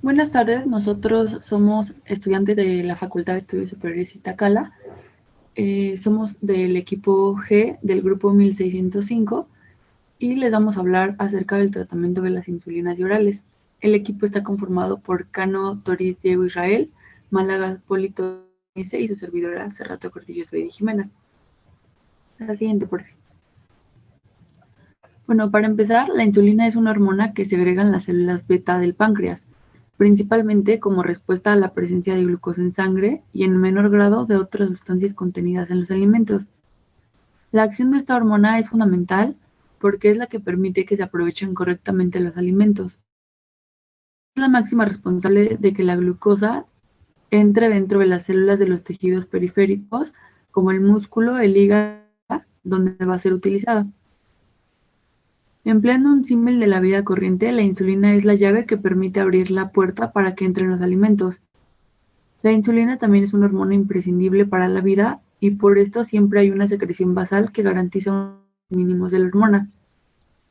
Buenas tardes, nosotros somos estudiantes de la Facultad de Estudios Superiores Iztacala. Somos del equipo G del grupo 1605 y les vamos a hablar acerca del tratamiento de las insulinas y orales. El equipo está conformado por Cano, Toriz, Diego Israel, Málaga, Polito y su servidora Serrato Cortillo Sveidi Jimena. La siguiente, por favor. Bueno, para empezar, la insulina es una hormona que segregan las células beta del páncreas, principalmente como respuesta a la presencia de glucosa en sangre y en menor grado de otras sustancias contenidas en los alimentos. La acción de esta hormona es fundamental porque es la que permite que se aprovechen correctamente los alimentos. Es la máxima responsable de que la glucosa entre dentro de las células de los tejidos periféricos, como el músculo, el hígado, donde va a ser utilizada. Empleando un símil de la vida corriente, la insulina es la llave que permite abrir la puerta para que entren los alimentos. La insulina también es una hormona imprescindible para la vida y por esto siempre hay una secreción basal que garantiza unos mínimos de la hormona.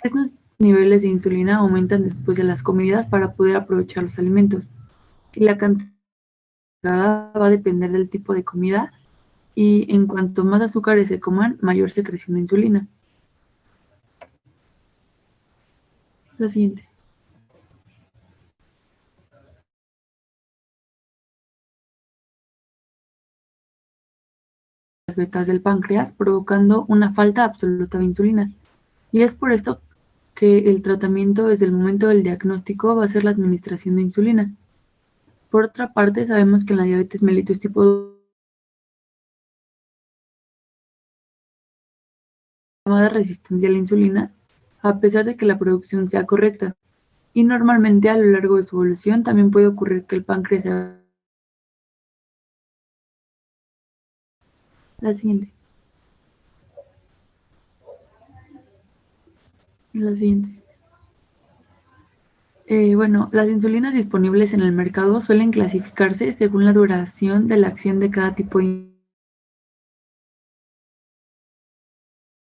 Estos niveles de insulina aumentan después de las comidas para poder aprovechar los alimentos. Y la cantidad va a depender del tipo de comida y en cuanto más azúcares se coman, mayor secreción de insulina. La siguiente. Las betas del páncreas provocando una falta absoluta de insulina. Y es por esto que el tratamiento desde el momento del diagnóstico va a ser la administración de insulina. Por otra parte, sabemos que en la diabetes mellitus tipo 2, llamada resistencia a la insulina, a pesar de que la producción sea correcta. Y normalmente a lo largo de su evolución también puede ocurrir que el páncreas sea la siguiente. La siguiente. Bueno, las insulinas disponibles en el mercado suelen clasificarse según la duración de la acción de cada tipo de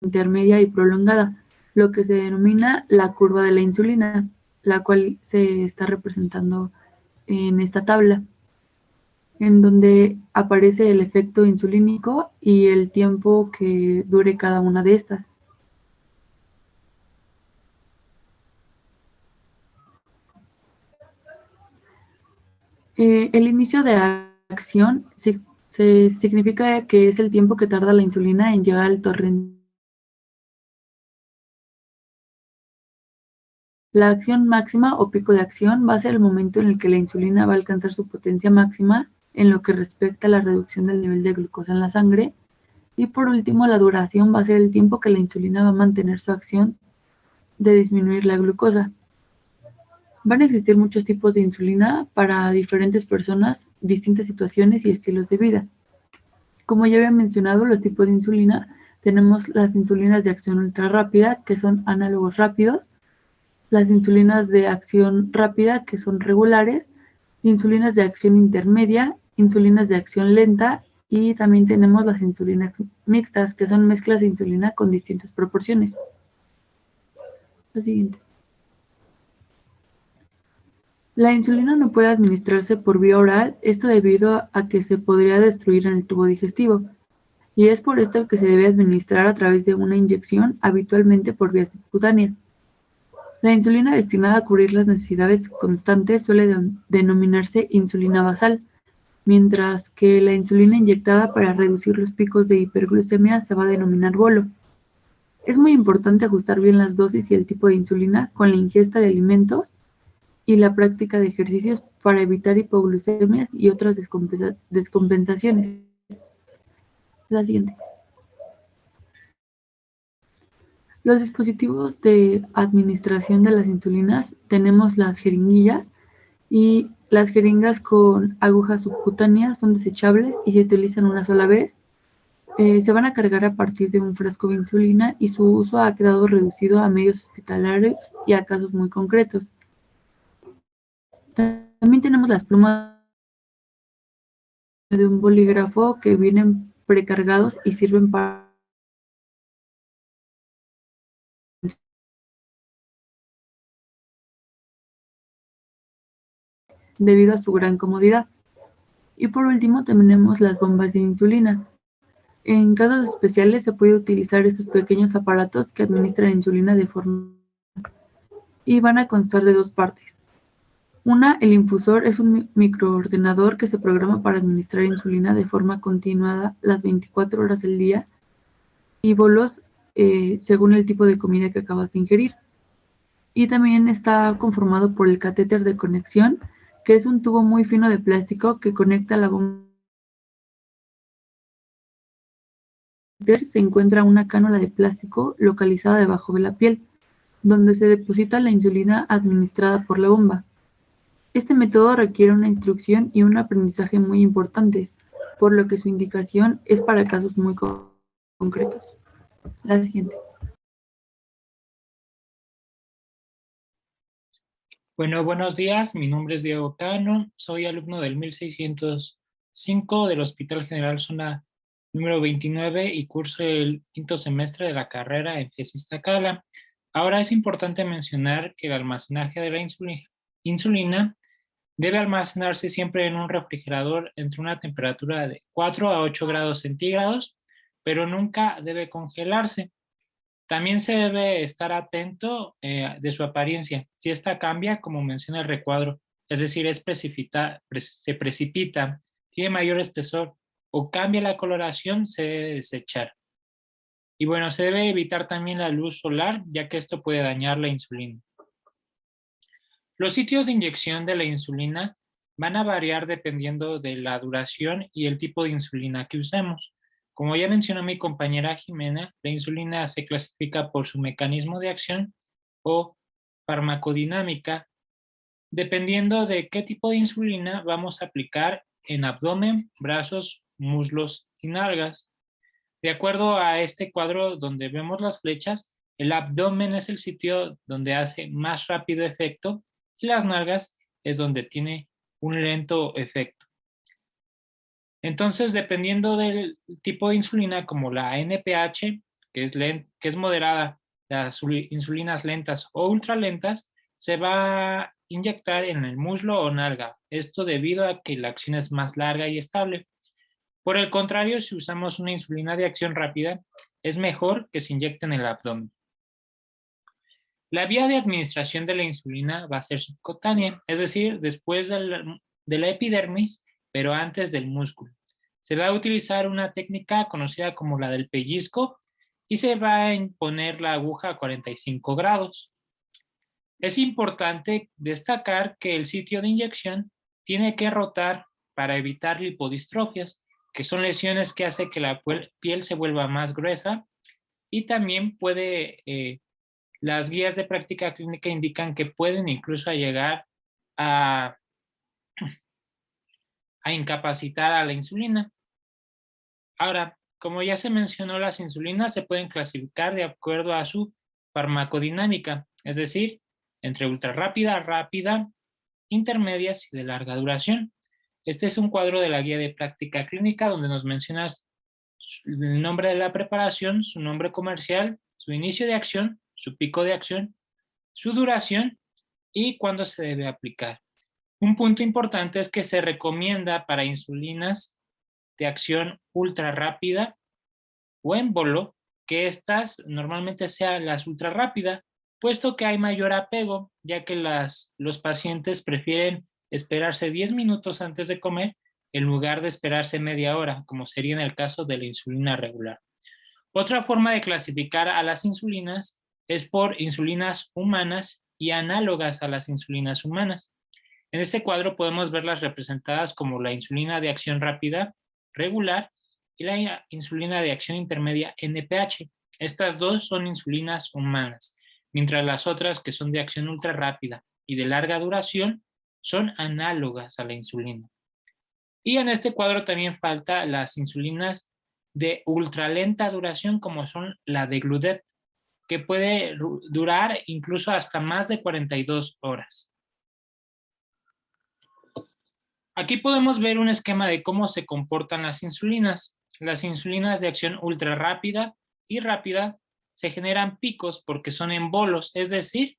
intermedia y prolongada, lo que se denomina la curva de la insulina, la cual se está representando en esta tabla, en donde aparece el efecto insulínico y el tiempo que dure cada una de estas. El inicio de acción se significa que es el tiempo que tarda la insulina en llegar al torrente. La acción máxima o pico de acción va a ser el momento en el que la insulina va a alcanzar su potencia máxima en lo que respecta a la reducción del nivel de glucosa en la sangre. Y por último, la duración va a ser el tiempo que la insulina va a mantener su acción de disminuir la glucosa. Van a existir muchos tipos de insulina para diferentes personas, distintas situaciones y estilos de vida. Como ya había mencionado, los tipos de insulina, tenemos las insulinas de acción ultra rápida, que son análogos rápidos, las insulinas de acción rápida, que son regulares, insulinas de acción intermedia, insulinas de acción lenta y también tenemos las insulinas mixtas, que son mezclas de insulina con distintas proporciones. La siguiente. La insulina no puede administrarse por vía oral, esto debido a que se podría destruir en el tubo digestivo, y es por esto que se debe administrar a través de una inyección, habitualmente por vía subcutánea. La insulina destinada a cubrir las necesidades constantes suele denominarse insulina basal, mientras que la insulina inyectada para reducir los picos de hiperglucemia se va a denominar bolo. Es muy importante ajustar bien las dosis y el tipo de insulina con la ingesta de alimentos y la práctica de ejercicios para evitar hipoglucemias y otras descompensaciones. La siguiente. Los dispositivos de administración de las insulinas tenemos las jeringuillas y las jeringas con agujas subcutáneas son desechables y se utilizan una sola vez. Se van a cargar a partir de un frasco de insulina y su uso ha quedado reducido a medios hospitalarios y a casos muy concretos. También tenemos las plumas de un bolígrafo que vienen precargados y sirven para debido a su gran comodidad. Y por último tenemos las bombas de insulina. En casos especiales se puede utilizar estos pequeños aparatos que administran insulina de forma y van a constar de dos partes. Una, el infusor es un microordenador que se programa para administrar insulina de forma continuada las 24 horas del día y bolos según el tipo de comida que acabas de ingerir. Y también está conformado por el catéter de conexión, que es un tubo muy fino de plástico que conecta la bomba. Se encuentra una cánula de plástico localizada debajo de la piel, donde se deposita la insulina administrada por la bomba. Este método requiere una instrucción y un aprendizaje muy importantes, por lo que su indicación es para casos muy concretos. La siguiente. Bueno, buenos días. Mi nombre es Diego Cano. Soy alumno del 1605 del Hospital General Zona número 29 y curso el quinto semestre de la carrera en FES Iztacala. Ahora es importante mencionar que el almacenaje de la insulina debe almacenarse siempre en un refrigerador entre una temperatura de 4 a 8 grados centígrados, pero nunca debe congelarse. También se debe estar atento de su apariencia. Si esta cambia, como menciona el recuadro, es decir, se precipita, tiene mayor espesor o cambia la coloración, se debe desechar. Y bueno, se debe evitar también la luz solar, ya que esto puede dañar la insulina. Los sitios de inyección de la insulina van a variar dependiendo de la duración y el tipo de insulina que usemos. Como ya mencionó mi compañera Jimena, la insulina se clasifica por su mecanismo de acción o farmacodinámica, dependiendo de qué tipo de insulina vamos a aplicar en abdomen, brazos, muslos y nalgas. De acuerdo a este cuadro donde vemos las flechas, el abdomen es el sitio donde hace más rápido efecto y las nalgas es donde tiene un lento efecto. Entonces, dependiendo del tipo de insulina, como la NPH, que es moderada, las insulinas lentas o ultralentas, se va a inyectar en el muslo o nalga. Esto debido a que la acción es más larga y estable. Por el contrario, si usamos una insulina de acción rápida, es mejor que se inyecte en el abdomen. La vía de administración de la insulina va a ser subcutánea, es decir, después de la epidermis, pero antes del músculo. Se va a utilizar una técnica conocida como la del pellizco y se va a imponer la aguja a 45 grados. Es importante destacar que el sitio de inyección tiene que rotar para evitar lipodistrofias, que son lesiones que hacen que la piel se vuelva más gruesa y también las guías de práctica clínica indican que pueden incluso llegar a incapacitar a la insulina. Ahora, como ya se mencionó, las insulinas se pueden clasificar de acuerdo a su farmacodinámica, es decir, entre ultrarrápida, rápida, intermedias y de larga duración. Este es un cuadro de la guía de práctica clínica donde nos mencionas el nombre de la preparación, su nombre comercial, su inicio de acción, su pico de acción, su duración y cuándo se debe aplicar. Un punto importante es que se recomienda para insulinas de acción ultra rápida o en bolo que estas normalmente sean las ultra rápida, puesto que hay mayor apego, ya que los pacientes prefieren esperarse 10 minutos antes de comer en lugar de esperarse media hora, como sería en el caso de la insulina regular. Otra forma de clasificar a las insulinas es por insulinas humanas y análogas a las insulinas humanas. En este cuadro podemos verlas representadas como la insulina de acción rápida regular y la insulina de acción intermedia NPH. Estas dos son insulinas humanas, mientras las otras, que son de acción ultra rápida y de larga duración, son análogas a la insulina. Y en este cuadro también falta las insulinas de ultralenta duración, como son la de Gludet, que puede durar incluso hasta más de 42 horas. Aquí podemos ver un esquema de cómo se comportan las insulinas. Las insulinas de acción ultra rápida y rápida se generan picos porque son en bolos, es decir,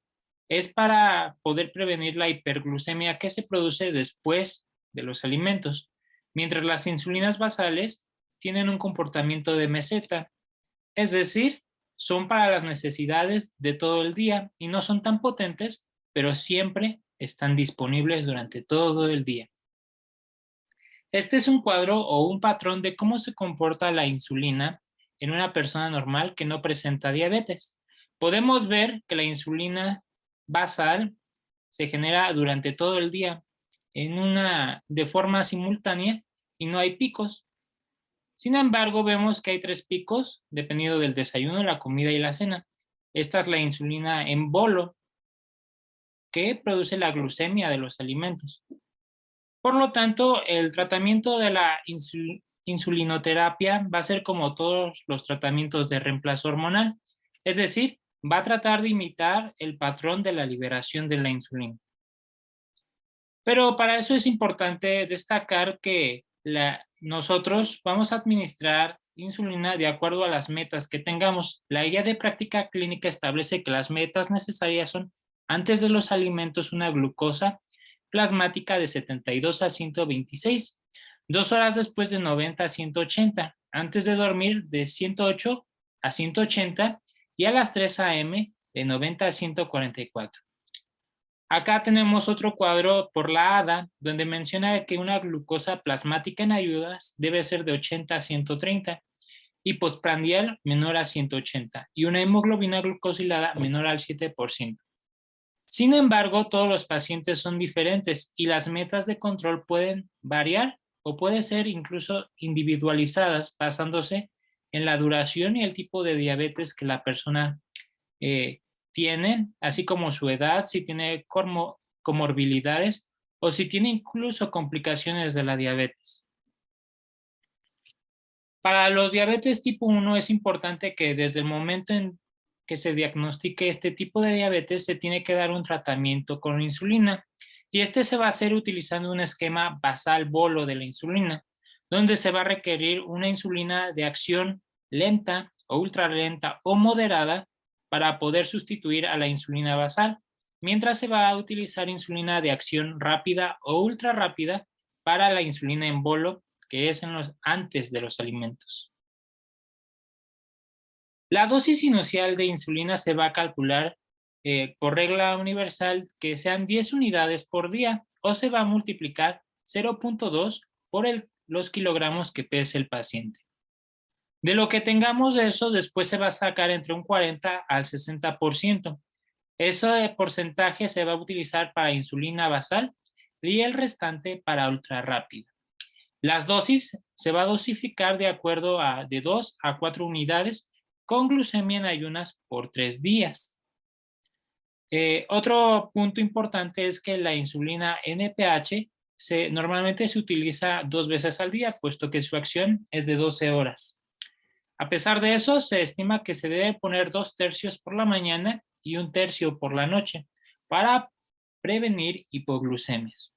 es para poder prevenir la hiperglucemia que se produce después de los alimentos, mientras las insulinas basales tienen un comportamiento de meseta, es decir, son para las necesidades de todo el día y no son tan potentes, pero siempre están disponibles durante todo el día. Este es un cuadro o un patrón de cómo se comporta la insulina en una persona normal que no presenta diabetes. Podemos ver que la insulina basal se genera durante todo el día de forma simultánea y no hay picos. Sin embargo, vemos que hay 3 picos dependiendo del desayuno, la comida y la cena. Esta es la insulina en bolo que produce la glucemia de los alimentos. Por lo tanto, el tratamiento de la insulinoterapia va a ser como todos los tratamientos de reemplazo hormonal, es decir, va a tratar de imitar el patrón de la liberación de la insulina. Pero para eso es importante destacar que nosotros vamos a administrar insulina de acuerdo a las metas que tengamos. La guía de práctica clínica establece que las metas necesarias son, antes de los alimentos, una glucosa plasmática de 72 a 126, 2 horas después de 90 a 180, antes de dormir de 108 a 180 y a las 3 a.m. de 90 a 144. Acá tenemos otro cuadro por la ADA, donde menciona que una glucosa plasmática en ayudas debe ser de 80 a 130 y postprandial menor a 180 y una hemoglobina glucosilada menor al 7%. Sin embargo, todos los pacientes son diferentes y las metas de control pueden variar o pueden ser incluso individualizadas basándose en la duración y el tipo de diabetes que la persona tiene, así como su edad, si tiene comorbilidades o si tiene incluso complicaciones de la diabetes. Para los diabetes tipo 1 es importante que desde el momento en que se diagnostique este tipo de diabetes se tiene que dar un tratamiento con insulina y este se va a hacer utilizando un esquema basal bolo de la insulina, donde se va a requerir una insulina de acción lenta o ultralenta o moderada para poder sustituir a la insulina basal, mientras se va a utilizar insulina de acción rápida o ultra rápida para la insulina en bolo, que es antes de los alimentos. La dosis inicial de insulina se va a calcular por regla universal que sean 10 unidades por día o se va a multiplicar 0.2 por los kilogramos que pese el paciente. De lo que tengamos de eso, después se va a sacar entre un 40 al 60%. Ese porcentaje se va a utilizar para insulina basal y el restante para ultra rápida. Las dosis se va a dosificar de acuerdo de 2 a 4 unidades con glucemia en ayunas por 3 días. Otro punto importante es que la insulina NPH normalmente se utiliza 2 veces al día, puesto que su acción es de 12 horas. A pesar de eso, se estima que se debe poner 2 tercios por la mañana y 1 tercio por la noche para prevenir hipoglucemias.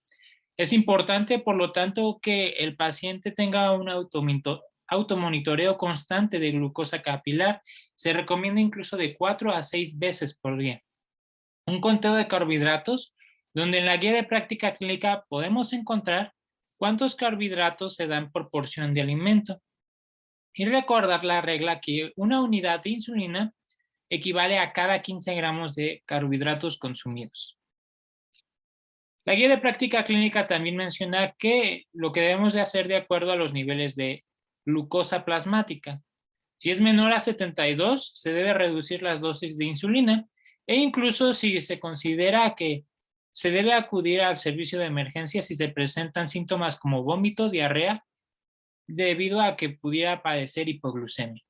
Es importante, por lo tanto, que el paciente tenga un automonitoreo constante de glucosa capilar. Se recomienda incluso de 4 a 6 veces por día. Un conteo de carbohidratos, donde en la guía de práctica clínica podemos encontrar cuántos carbohidratos se dan por porción de alimento. Y recordar la regla que una unidad de insulina equivale a cada 15 gramos de carbohidratos consumidos. La guía de práctica clínica también menciona que lo que debemos de hacer de acuerdo a los niveles de glucosa plasmática. Si es menor a 72, se debe reducir las dosis de insulina e incluso si se considera que se debe acudir al servicio de emergencia si se presentan síntomas como vómito, diarrea, debido a que pudiera padecer hipoglucemia.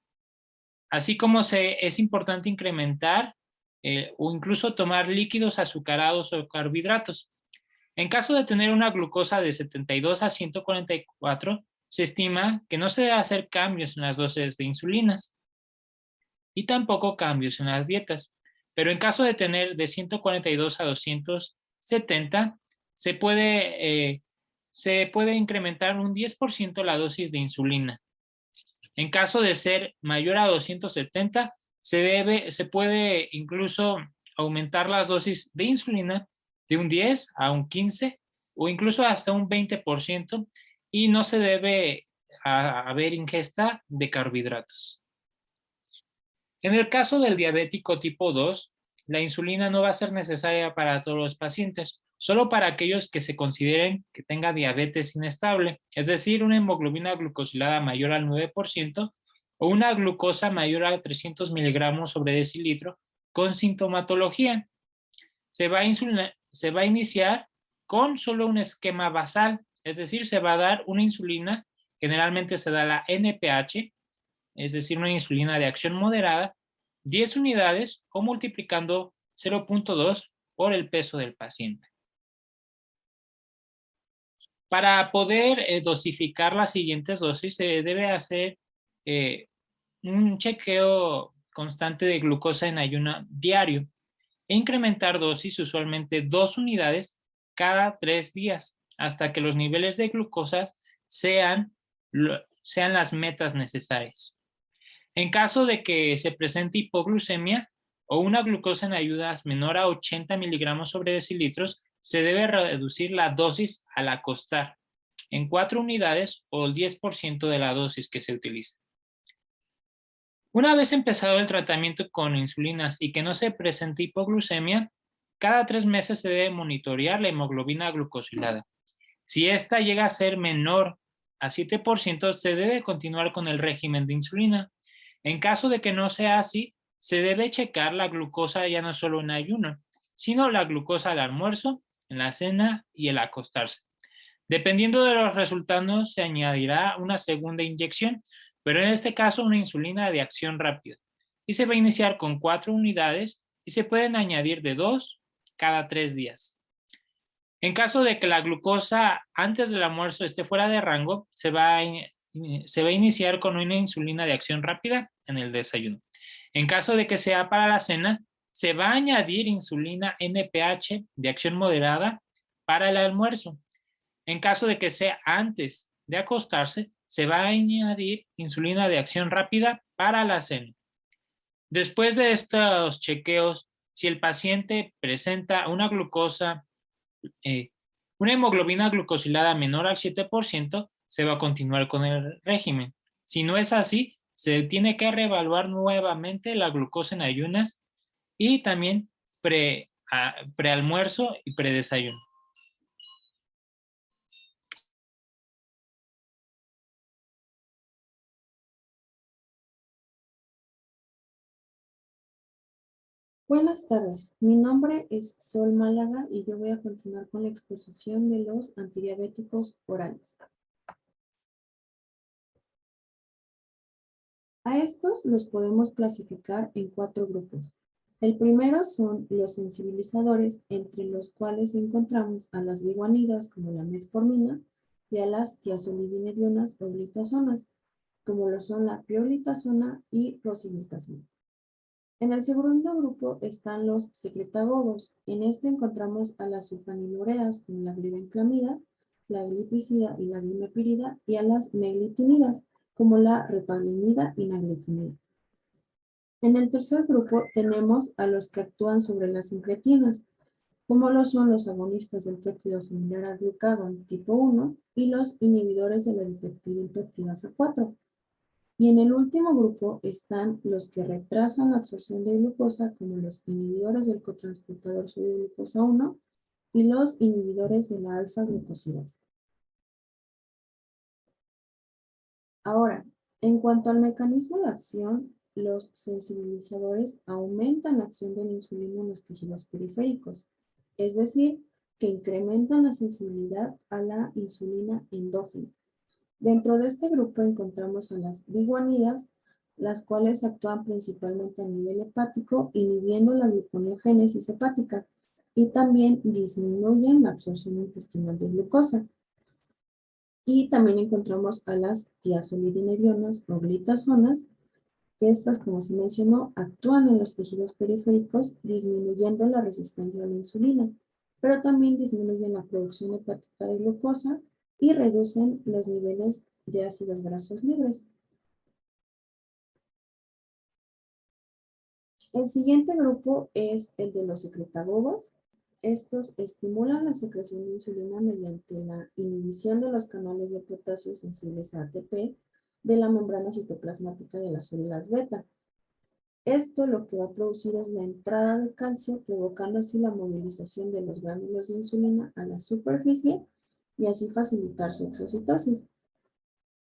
Así como es importante incrementar o incluso tomar líquidos azucarados o carbohidratos. En caso de tener una glucosa de 72 a 144, se estima que no se debe hacer cambios en las dosis de insulinas y tampoco cambios en las dietas. Pero en caso de tener de 142 a 270, se puede incrementar un 10% la dosis de insulina. En caso de ser mayor a 270, se puede incluso aumentar las dosis de insulina de un 10 a un 15 o incluso hasta un 20% y no se debe haber ingesta de carbohidratos. En el caso del diabético tipo 2, la insulina no va a ser necesaria para todos los pacientes, solo para aquellos que se consideren que tenga diabetes inestable, es decir, una hemoglobina glucosilada mayor al 9% o una glucosa mayor a 300 miligramos sobre decilitro con sintomatología. Se va a iniciar con solo un esquema basal, es decir, se va a dar una insulina, generalmente se da la NPH, es decir, una insulina de acción moderada, 10 unidades o multiplicando 0.2 por el peso del paciente. Para poder dosificar las siguientes dosis, se debe hacer un chequeo constante de glucosa en ayuno diario e incrementar dosis usualmente 2 unidades cada 3 días hasta que los niveles de glucosa sean las metas necesarias. En caso de que se presente hipoglucemia o una glucosa en ayunas menor a 80 miligramos sobre decilitros, se debe reducir la dosis al acostar en 4 unidades o el 10% de la dosis que se utiliza. Una vez empezado el tratamiento con insulinas y que no se presente hipoglucemia, cada 3 meses se debe monitorear la hemoglobina glucosilada. Si esta llega a ser menor a 7%, se debe continuar con el régimen de insulina. En caso de que no sea así, se debe checar la glucosa ya no solo en ayuno, sino la glucosa al almuerzo, en la cena y el acostarse. Dependiendo de los resultados, se añadirá una segunda inyección, pero en este caso una insulina de acción rápida. Y se va a iniciar con 4 unidades y se pueden añadir de 2 cada 3 días. En caso de que la glucosa antes del almuerzo esté fuera de rango, se va a iniciar con una insulina de acción rápida en el desayuno. En caso de que sea para la cena, se va a añadir insulina NPH de acción moderada para el almuerzo. En caso de que sea antes de acostarse, se va a añadir insulina de acción rápida para la cena. Después de estos chequeos, si el paciente presenta una hemoglobina glucosilada menor al 7%, se va a continuar con el régimen. Si no es así, se tiene que reevaluar nuevamente la glucosa en ayunas y también prealmuerzo y predesayuno. Buenas tardes, mi nombre es Sol Málaga y yo voy a continuar con la exposición de los antidiabéticos orales. A estos los podemos clasificar en 4 grupos. El primero son los sensibilizadores, entre los cuales encontramos a las biguanidas como la metformina y a las tiazolidinedionas o glitazonas, como lo son la pioglitazona y rosiglitazona. En el segundo grupo están los secretagogues. En este encontramos a las sulfanilureas como la glibenclamida, la glipizida y la glimepirida y a las meglitimidas como la repaglinida y naglitimida. En el tercer grupo tenemos a los que actúan sobre las incretinas, como lo son los agonistas del péptido similar al glucagón tipo 1 y los inhibidores de la dipeptidilpeptidasa 4. Y en el último grupo están los que retrasan la absorción de glucosa, como los inhibidores del cotransportador sodio-glucosa 1 y los inhibidores de la alfa-glucosidasa. Ahora, en cuanto al mecanismo de acción, los sensibilizadores aumentan la acción de la insulina en los tejidos periféricos, es decir, que incrementan la sensibilidad a la insulina endógena. Dentro de este grupo encontramos a las biguanidas, las cuales actúan principalmente a nivel hepático, inhibiendo la gluconeogénesis hepática y también disminuyen la absorción intestinal de glucosa. Y también encontramos a las tiazolidinedionas o glitazonas, que estas, como se mencionó, actúan en los tejidos periféricos, disminuyendo la resistencia a la insulina, pero también disminuyen la producción hepática de glucosa y reducen los niveles de ácidos grasos libres. El siguiente grupo es el de los secretabobos. Estos estimulan la secreción de insulina mediante la inhibición de los canales de potasio sensibles a ATP de la membrana citoplasmática de las células beta. Esto lo que va a producir es la entrada de calcio, provocando así la movilización de los gránulos de insulina a la superficie y así facilitar su exocitosis.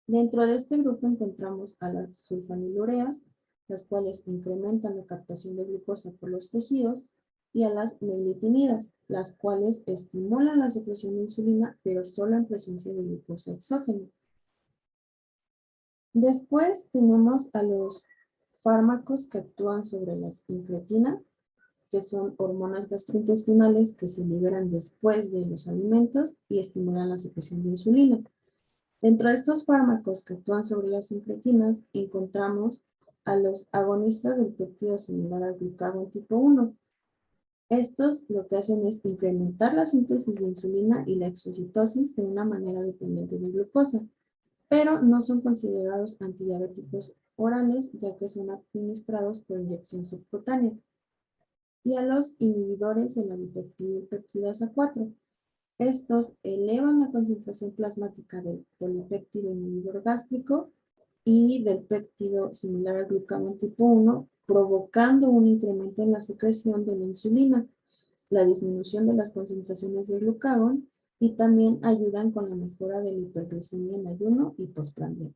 Dentro de este grupo encontramos a las sulfanilureas, las cuales incrementan la captación de glucosa por los tejidos, y a las meglitinidas, las cuales estimulan la secreción de insulina, pero solo en presencia de glucosa exógena. Después tenemos a los fármacos que actúan sobre las incretinas, que son hormonas gastrointestinales que se liberan después de los alimentos y estimulan la secreción de insulina. Dentro de estos fármacos que actúan sobre las incretinas, encontramos a los agonistas del péptido similar al glucagón tipo 1. Estos lo que hacen es incrementar la síntesis de insulina y la exocitosis de una manera dependiente de glucosa, pero no son considerados antidiabéticos orales, ya que son administrados por inyección subcutánea. Y a los inhibidores de la dipeptidasa 4. Estos elevan la concentración plasmática del polipéptido inhibidor gástrico y del péptido similar al glucagón tipo 1, provocando un incremento en la secreción de la insulina, la disminución de las concentraciones de glucagón y también ayudan con la mejora de la hiperglicemia en ayuno y postprandial.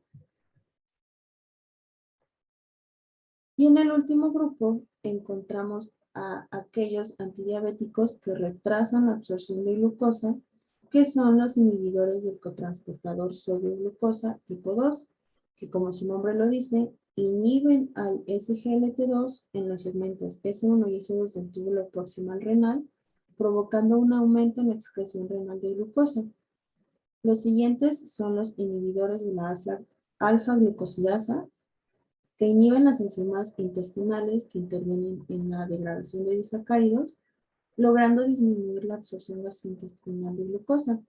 Y en el último grupo encontramos a aquellos antidiabéticos que retrasan la absorción de glucosa, que son los inhibidores del cotransportador sodio-glucosa tipo 2, que como su nombre lo dice, inhiben al SGLT2 en los segmentos S1 y S2 del túbulo proximal renal, provocando un aumento en la excreción renal de glucosa. Los siguientes son los inhibidores de la alfa-glucosidasa, que inhiben las enzimas intestinales que intervienen en la degradación de disacáridos, logrando disminuir la absorción gastrointestinal de glucosa.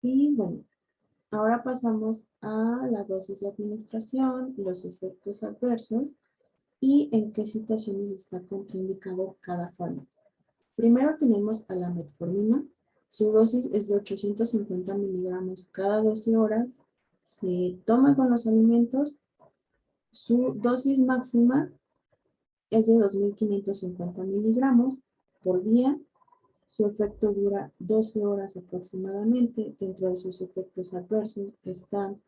Y bueno, ahora pasamos a la dosis de administración, los efectos adversos y en qué situaciones está contraindicado cada fármaco. Primero tenemos a la metformina. Su dosis es de 850 miligramos cada 12 horas. Se toma con los alimentos. Su dosis máxima es de 2.550 miligramos por día. Su efecto dura 12 horas aproximadamente. Dentro de sus efectos adversos están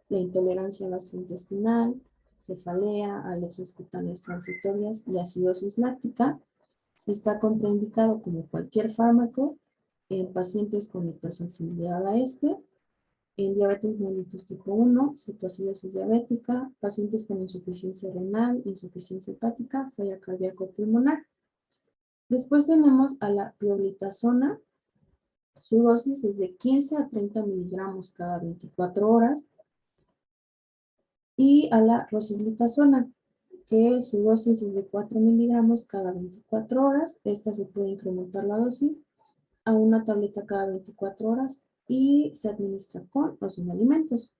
la intolerancia gastrointestinal, cefalea, alergias cutáneas transitorias y acidosis láctica. Está contraindicado como cualquier fármaco en pacientes con hipersensibilidad a este, en diabetes mellitus tipo 1, cetoacidosis diabética, pacientes con insuficiencia renal, insuficiencia hepática, falla cardíaco-pulmonar. Después tenemos a la pioglitazona. Su dosis es de 15 a 30 miligramos cada 24 horas. Y a la rosiglitazona, que su dosis es de 4 miligramos cada 24 horas. Esta se puede incrementar la dosis a una tableta cada 24 horas y se administra con o sin alimentos.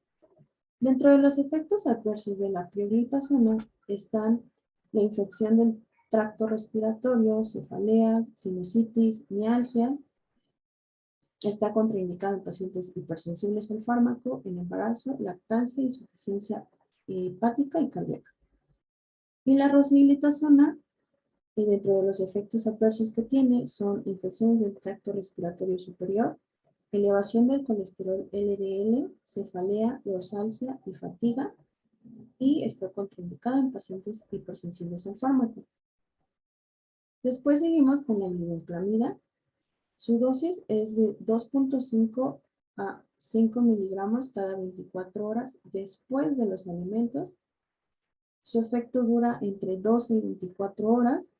Dentro de los efectos adversos de la pioglitazona están la infección del tracto respiratorio, cefaleas, sinusitis, mialgias. Está contraindicado en pacientes hipersensibles al fármaco, en embarazo, lactancia, insuficiencia hepática y cardíaca. Y la rosiglitazona, dentro de los efectos adversos que tiene, son infecciones del tracto respiratorio superior, elevación del colesterol LDL, cefalea, dorsalgia y fatiga, y está contraindicada en pacientes hipersensibles al fármaco. Después seguimos con la glibenclamida. Su dosis es de 2.5 a 5 miligramos cada 24 horas después de los alimentos. Su efecto dura entre 12 y 24 horas.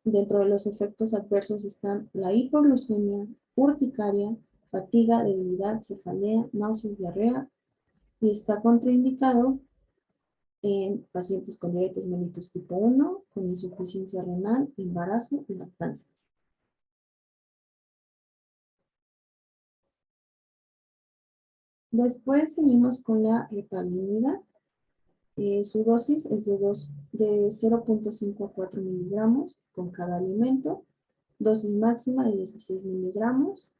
Dentro de los efectos adversos están la hipoglucemia, urticaria, fatiga, debilidad, cefalea, náuseas, diarrea, y está contraindicado en pacientes con diabetes mellitus tipo 1, con insuficiencia renal, embarazo y lactancia. Después seguimos con la repaglinida. Su dosis es de 0.5 a 4 miligramos con cada alimento. Dosis máxima de 16 miligramos.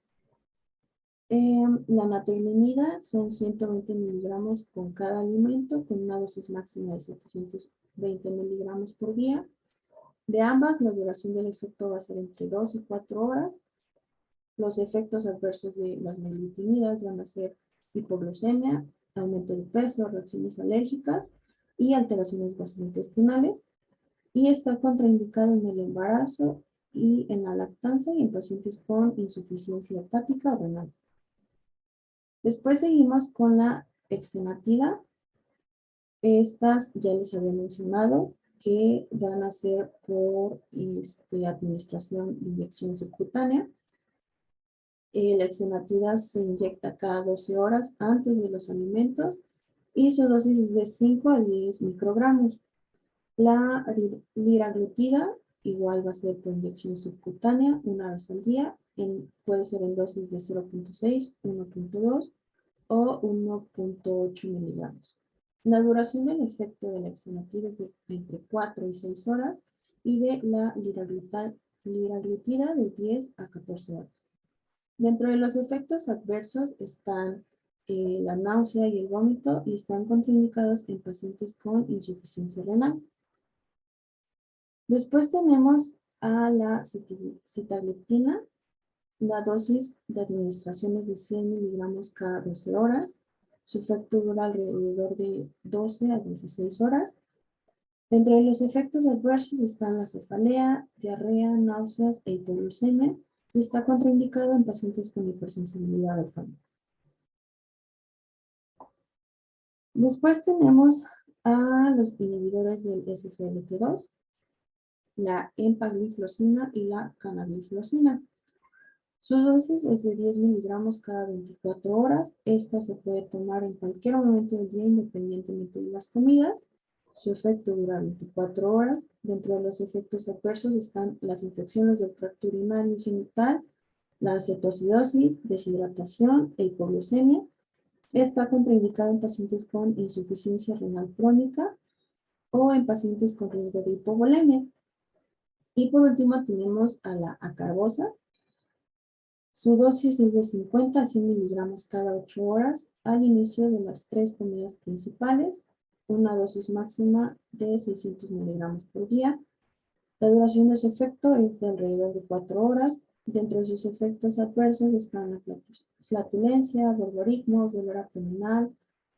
La natrelinida son 120 miligramos con cada alimento, con una dosis máxima de 720 miligramos por día. De ambas, la duración del efecto va a ser entre 2 y 4 horas. Los efectos adversos de las meglitinidas van a ser hipoglucemia, aumento de peso, reacciones alérgicas y alteraciones gastrointestinales. Y está contraindicado en el embarazo y en la lactancia y en pacientes con insuficiencia hepática o renal. Después seguimos con la exenatida. Estas ya les había mencionado que van a ser por administración de inyección subcutánea. La exenatida se inyecta cada 12 horas antes de los alimentos y su dosis es de 5 a 10 microgramos. La liraglutida igual va a ser por inyección subcutánea una vez al día, puede ser en dosis de 0.6, 1.2 o 1.8 miligramos. La duración del efecto de la exenatida es de entre 4 y 6 horas y de la liraglutida de 10 a 14 horas. Dentro de los efectos adversos están la náusea y el vómito y están contraindicados en pacientes con insuficiencia renal. Después tenemos a la sitagliptina. La dosis de administración es de 100 miligramos cada 12 horas. Su efecto dura alrededor de 12 a 16 horas. Dentro de los efectos adversos están la cefalea, diarrea, náuseas e hipoglucemia y está contraindicado en pacientes con hipersensibilidad al fármaco. Después tenemos a los inhibidores del SGLT2, la empagliflozina y la canagliflozina. Su dosis es de 10 miligramos cada 24 horas. Esta se puede tomar en cualquier momento del día independientemente de las comidas. Su efecto dura 24 horas. Dentro de los efectos adversos están las infecciones del tracto urinario y genital, la cetoacidosis, deshidratación e hipoglucemia. Está contraindicado en pacientes con insuficiencia renal crónica o en pacientes con riesgo de hipovolemia. Y por último tenemos a la acarbosa. Su dosis es de 50 a 100 miligramos cada 8 horas al inicio de las 3 comidas principales, una dosis máxima de 600 miligramos por día. La duración de su efecto es de alrededor de 4 horas. Dentro de sus efectos adversos están la flatulencia, borborismo, dolor abdominal,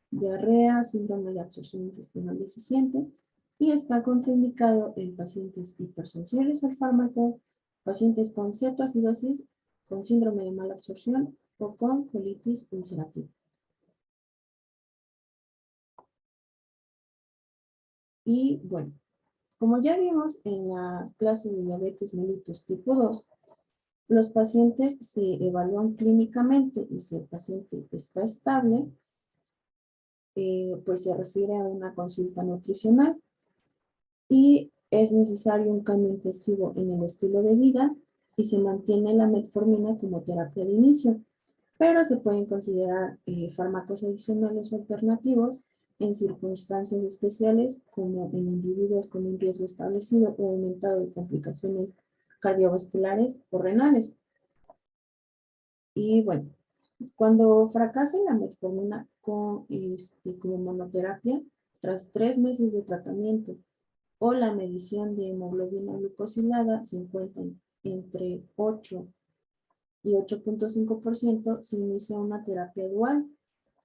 diarrea, síndrome de absorción intestinal deficiente y está contraindicado en pacientes hipersensibles al fármaco, pacientes con cetoacidosis, con síndrome de mala absorción o con colitis ulcerativa. Y bueno, como ya vimos en la clase de diabetes mellitus tipo 2, los pacientes se evalúan clínicamente y si el paciente está estable, pues se refiere a una consulta nutricional y es necesario un cambio intensivo en el estilo de vida y se mantiene la metformina como terapia de inicio, pero se pueden considerar fármacos adicionales o alternativos en circunstancias especiales como en individuos con un riesgo establecido o aumentado de complicaciones cardiovasculares o renales. Y bueno, cuando fracase la metformina como monoterapia, tras 3 meses de tratamiento o la medición de hemoglobina glucosilada se encuentran entre 8 y 8.5%, se inicia una terapia dual,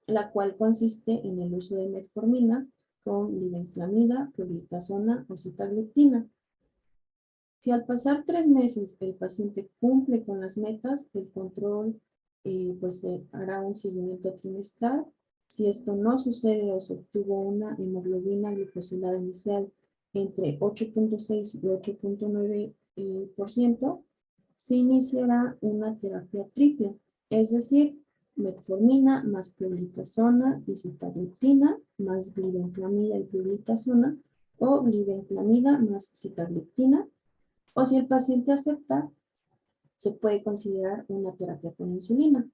la cual consiste en el uso de metformina con glibenclamida, pioglitazona o sitagliptina. Si al pasar 3 meses el paciente cumple con las metas, el control pues se hará un seguimiento trimestral. Si esto no sucede o se obtuvo una hemoglobina glucosilada inicial entre 8.6 y 8.9%, se iniciará una terapia triple, es decir, metformina más pioglitazona y sitagliptina más glibenclamida y pioglitazona o glibenclamida más sitagliptina, o si el paciente acepta, se puede considerar una terapia con insulina.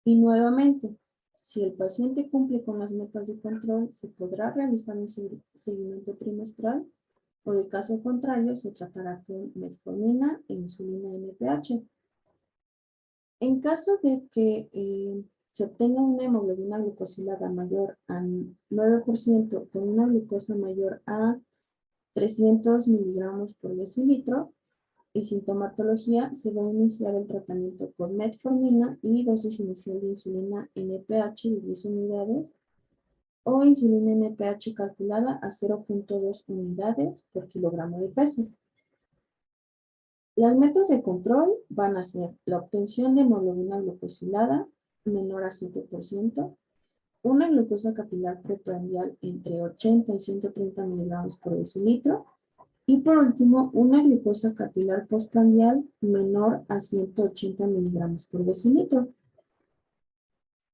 Y nuevamente, Si el paciente cumple con las metas de control, se podrá realizar un seguimiento trimestral o de caso contrario se tratará con metformina e insulina NPH. En caso de que se obtenga una hemoglobina glucosilada mayor a 9% con una glucosa mayor a 300 miligramos por decilitro y sintomatología, se va a iniciar el tratamiento con metformina y dosis inicial de insulina NPH de 10 unidades o insulina NPH calculada a 0.2 unidades por kilogramo de peso. Las metas de control van a ser la obtención de hemoglobina glucosilada menor a 7%, una glucosa capilar preprandial entre 80 y 130 miligramos por decilitro, y por último, una glucosa capilar postprandial menor a 180 miligramos por decilitro.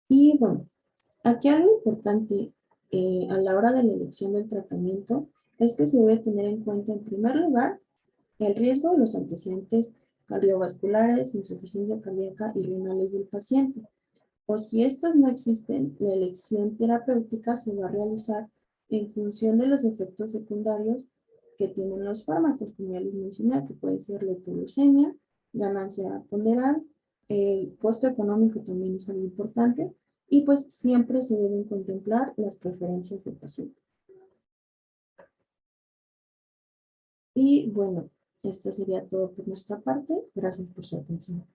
Y bueno, aquí algo importante a la hora de la elección del tratamiento es que se debe tener en cuenta en primer lugar el riesgo de los antecedentes cardiovasculares, insuficiencia cardíaca y renales del paciente. O si estos no existen, la elección terapéutica se va a realizar en función de los efectos secundarios que tienen los fármacos, como ya les mencioné, que puede ser la hipoglucemia, ganancia ponderal, el costo económico también es algo importante, y pues siempre se deben contemplar las preferencias del paciente. Y bueno, esto sería todo por nuestra parte. Gracias por su atención.